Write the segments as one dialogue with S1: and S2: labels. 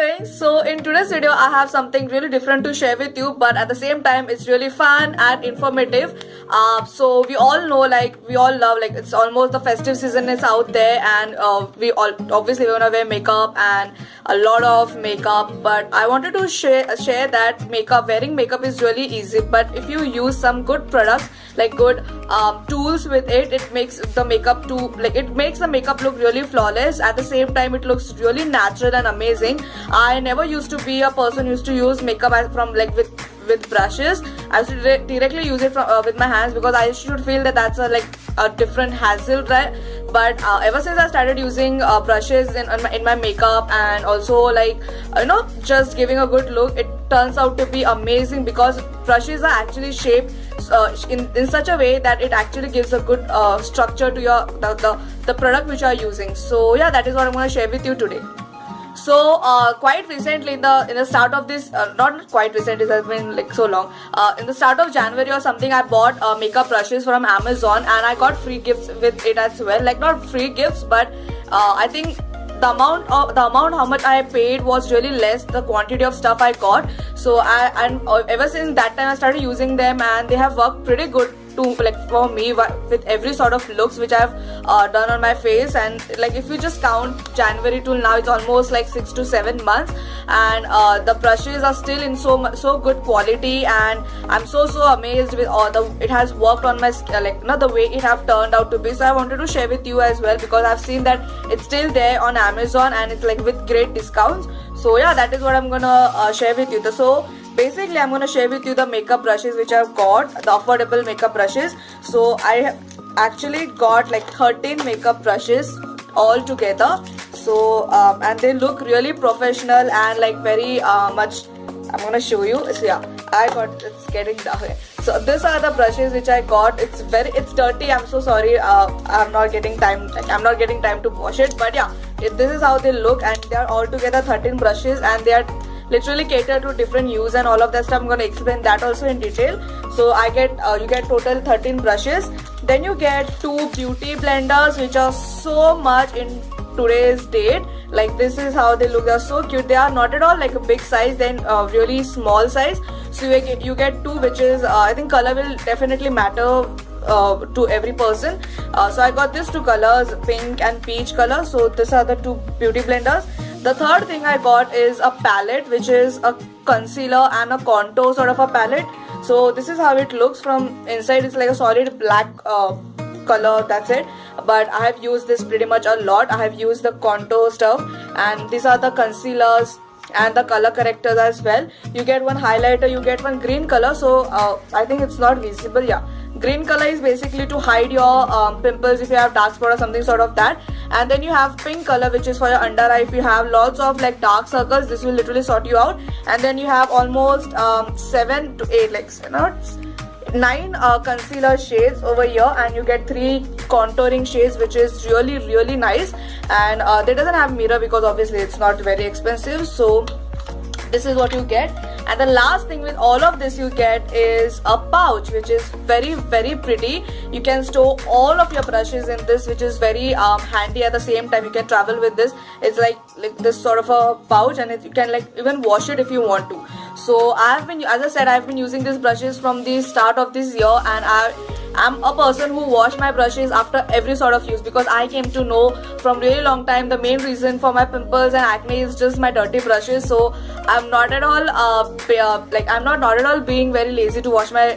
S1: doing? So in today's video I have something really different to share with you, but at the same time it's really fun and informative. So we all know, we all love, it's almost the festive season is out there, and we all obviously wanna wear makeup and a lot of makeup. But I wanted to share that wearing makeup is really easy, but if you use some good products, like good tools with it, it makes the makeup look really flawless. At the same time it looks really natural and amazing. I never used to be a person who used to use makeup from with brushes. I used to directly use it with my hands, because I used to feel that that's a different hassle, right? But ever since I started using brushes in my makeup, and also just giving a good look, it turns out to be amazing, because brushes are actually shaped in such a way that it actually gives a good structure to your the product which you are using. So yeah, that is what I'm going to share with you today. So quite recently, in the start of this, not quite recent, it has been so long, in the start of January or something, I bought makeup brushes from Amazon, and I got free gifts with it as well. Not free gifts, but I think the amount how much I paid was really less the quantity of stuff I got. So ever since that time I started using them, and they have worked pretty good for me with every sort of looks which I've done on my face. And if you just count January till now, it's almost 6 to 7 months, and the brushes are still in so good quality, and I'm so amazed with it has worked on my skin, the way it have turned out to be. So I wanted to share with you as well, because I've seen that it's still there on Amazon, and it's with great discounts. So yeah, that is what I'm gonna share with you. So basically I'm gonna share with you the makeup brushes which I've got, the affordable makeup brushes. So I have actually got 13 makeup brushes all together. So and they look really professional and very much. I'm gonna show you. So yeah, it's getting down here. So these are the brushes which I got. It's dirty. I'm so sorry. I'm not getting time to wash it. But yeah, this is how they look, and they are all together 13 brushes, and they are literally catered to different use and all of that stuff. I'm going to explain that also in detail. So you get total 13 brushes. Then you get 2 beauty blenders, which are so much in today's date. This is how they look. They are so cute. They are not at all a big size, then really small size. So you get 2, which is I think color will definitely matter to every person. So I got these 2 colors, pink and peach color. So these are the 2 beauty blenders. The third thing I got is a palette, which is a concealer and a contour sort of a palette. So this is how it looks from inside. It's a solid black color, that's it. But I have used this pretty much a lot. I have used the contour stuff, and these are the concealers and the color correctors as well. You get one highlighter, you get one green color. So I think it's not visible. Yeah, green color is basically to hide your pimples if you have dark spot or something sort of that. And then you have pink color, which is for your under eye. If you have lots of dark circles, this will literally sort you out. And then you have almost 7 to 8 9 concealer shades over here, and you get 3 contouring shades, which is really nice. And they doesn't have mirror, because obviously it's not very expensive. So this is what you get. And the last thing with all of this you get is a pouch, which is very pretty. You can store all of your brushes in this, which is very handy. At the same time, you can travel with this. It's like this sort of a pouch, and you can even wash it if you want to. So as I said, I've been using these brushes from the start of this year, and I'm a person who wash my brushes after every sort of use, because I came to know from really long time the main reason for my pimples and acne is just my dirty brushes. So I'm not at all being very lazy to wash my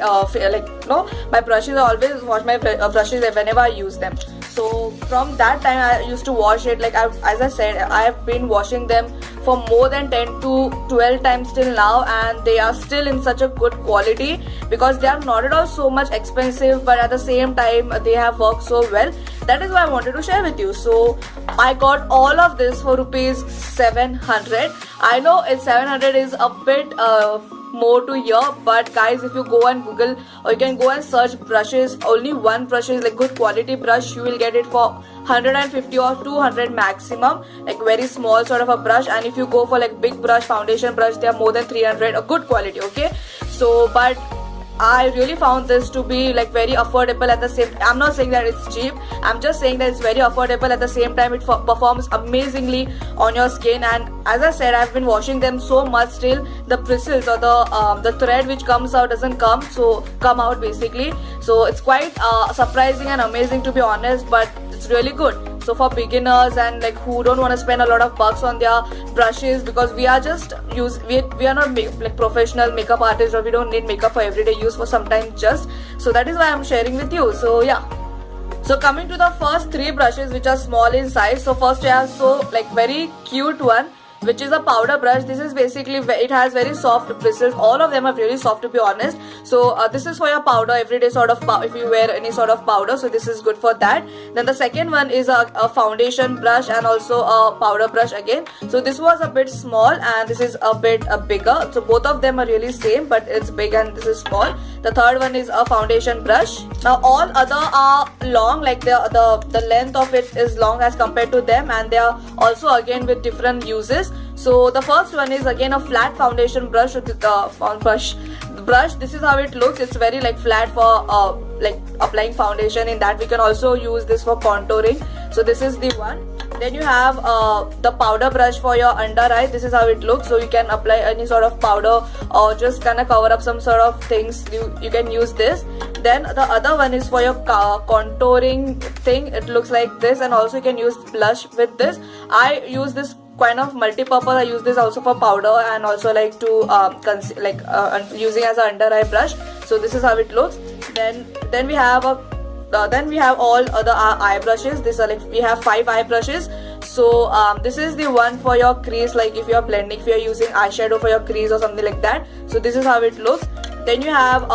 S1: my brushes. I always wash my brushes whenever I use them. So from that time I used to wash it. As I said, I have been washing them for more than 10 to 12 times till now, and they are still in such a good quality, because they are not at all so much expensive, but at the same time they have worked so well. That is why I wanted to share with you. So I got all of this for rupees 700. I know 700 is a bit more to hear, but guys, if you go and Google, or you can go and search brushes, only one brush is good quality brush, you will get it for 150 or 200 maximum, very small sort of a brush. And if you go for big brush, foundation brush, they are more than 300, a good quality. Okay, so but I really found this to be like very affordable at the same. I'm not saying that it's cheap. I'm just saying that it's very affordable at the same time. It performs amazingly on your skin, and as I said, I've been washing them so much. Still, the bristles or the thread which comes out doesn't come out basically. So it's quite surprising and amazing, to be honest. But it's really good. So for beginners and like who don't want to spend a lot of bucks on their brushes, because we are just we are not like professional makeup artists, or we don't need makeup for everyday use, for sometimes just. So that is why I'm sharing with you. So yeah. So coming to the first 3 brushes, which are small in size. So first we have like very cute one, which is a powder brush. This is basically, it has very soft bristles. All of them are really soft, to be honest. So this is for your powder, everyday sort of if you wear any sort of powder, so this is good for that. Then the second one is a foundation brush and also a powder brush again. So this was a bit small and this is a bit bigger. So both of them are really same, but it's big and this is small. The third one is a foundation brush. Now all other are long, like the length of it is long as compared to them, and they are also again with different uses. So the first one is again a flat foundation brush with the brush. This is how it looks. It's very like flat for like applying foundation. In that we can also use this for contouring. So this is the one. Then you have the powder brush for your under eye. This is how it looks. So you can apply any sort of powder or just kind of cover up some sort of things. You can use this. Then the other one is for your contouring thing. It looks like this, and also you can use blush with this. I use this kind of multi-purpose. I use this also for powder and also like to using as an under eye brush. So this is how it looks. Then we have all other eye brushes. This are like, we have 5 eye brushes. So this is the one for your crease, like if you are blending, if you are using eyeshadow for your crease or something like that. So this is how it looks. Then you have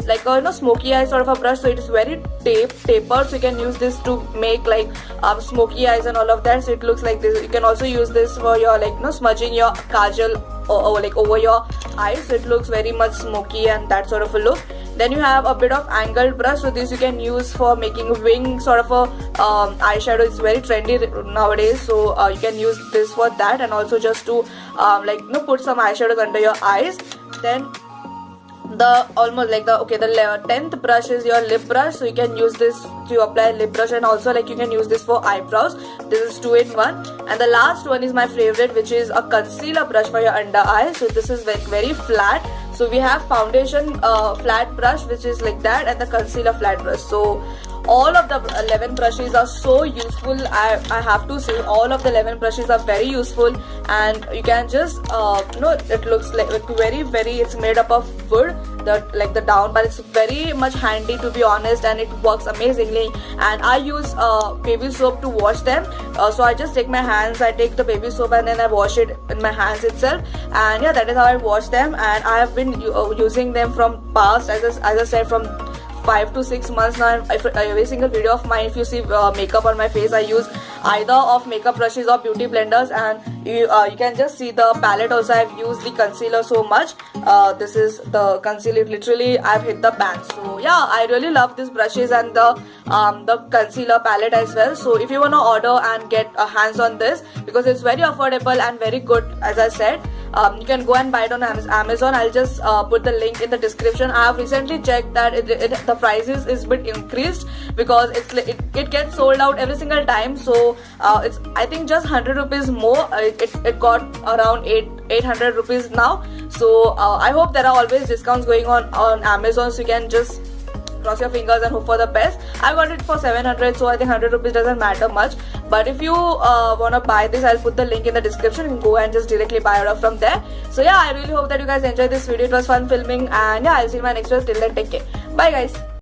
S1: like a smoky eye sort of a brush. So it is very tapered, so you can use this to make like smoky eyes and all of that. So it looks like this. You can also use this for your like smudging your kajal or like over your eyes. So it looks very much smoky and that sort of a look. Then you have a bit of angled brush. So this you can use for making wing sort of a eyeshadow. It's very trendy nowadays, so you can use this for that, and also just to put some eyeshadows under your eyes. Then the 10th brush is your lip brush. So you can use this to apply lip brush, and also like you can use this for eyebrows. This is 2 in 1. And the last one is my favorite, which is a concealer brush for your under eye. So this is very flat. So we have foundation flat brush, which is like that, and the concealer flat brush. So all of the 11 brushes are so useful. I have to say, all of the 11 brushes are very useful, and you can just it looks like it's made up of wood, the down, but it's very much handy, to be honest, and it works amazingly. And I use baby soap to wash them. So I just take my hands, I take the baby soap and then I wash it in my hands itself, and yeah, that is how I wash them. And I have been using them from past, as I said, from 5 to 6 months now. Every single video of mine, if you see makeup on my face, I use either of makeup brushes or beauty blenders, and you can just see the palette also. I've used the concealer so much. This is the concealer, literally I've hit the pan. So yeah, I really love these brushes and the concealer palette as well. So if you want to order and get hands on this, because it's very affordable and very good, as I said, you can go and buy it on Amazon. I'll just put the link in the description. I have recently checked that the prices is a bit increased, because it gets sold out every single time. So it's, I think, just 100 rupees more. It got around 800 rupees now. So I hope there are always discounts going on Amazon, so you can just cross your fingers and hope for the best. I got it for 700, so I think 100 rupees doesn't matter much. But if you want to buy this, I'll put the link in the description. You can go and just directly buy it from there. So yeah, I really hope that you guys enjoyed this video. It was fun filming, and yeah, I'll see you in my next video. Till then, take care. Bye guys.